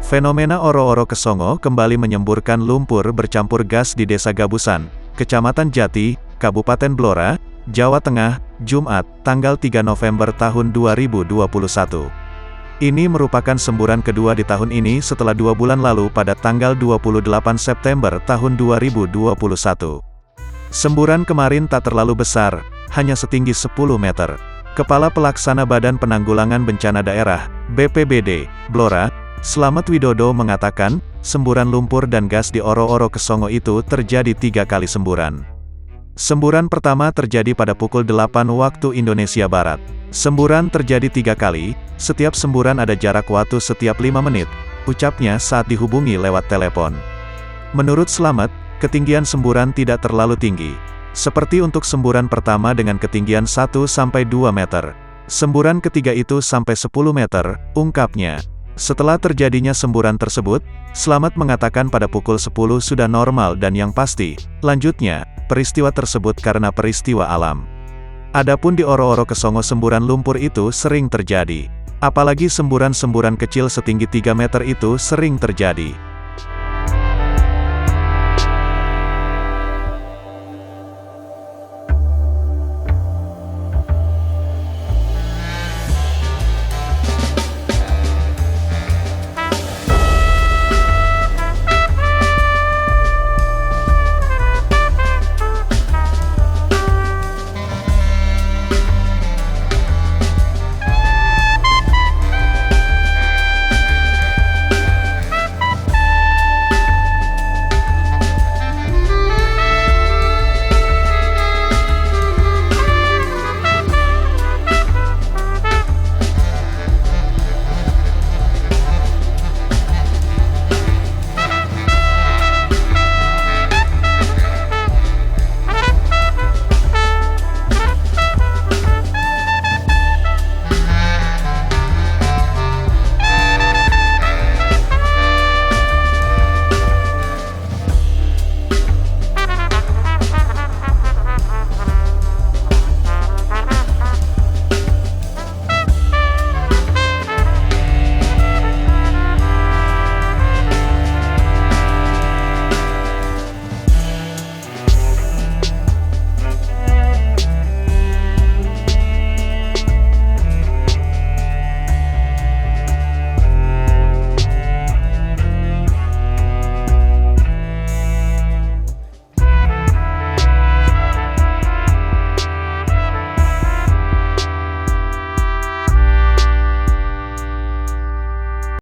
Fenomena oro-oro Kesongo kembali menyemburkan lumpur bercampur gas di Desa Gabusan, Kecamatan Jati, Kabupaten Blora, Jawa Tengah, Jumat, tanggal 3 November tahun 2021. Ini merupakan semburan kedua di tahun ini setelah 2 bulan lalu pada tanggal 28 September tahun 2021. Semburan kemarin tak terlalu besar, hanya setinggi 10 meter. Kepala Pelaksana Badan Penanggulangan Bencana Daerah, BPBD, Blora, Slamet Widodo mengatakan, semburan lumpur dan gas di oro-oro Kesongo itu terjadi 3 kali semburan. Semburan pertama terjadi pada pukul 8 waktu Indonesia Barat. Semburan terjadi 3 kali, setiap semburan ada jarak waktu setiap 5 menit, ucapnya saat dihubungi lewat telepon. Menurut Slamet, ketinggian semburan tidak terlalu tinggi. Seperti untuk semburan pertama dengan ketinggian 1-2 meter. Semburan ketiga itu sampai 10 meter, ungkapnya. Setelah terjadinya semburan tersebut, Slamet mengatakan pada pukul 10 sudah normal dan yang pasti, lanjutnya, peristiwa tersebut karena peristiwa alam. Adapun di oro-oro Kesongo semburan lumpur itu sering terjadi. Apalagi semburan-semburan kecil setinggi 3 meter itu sering terjadi.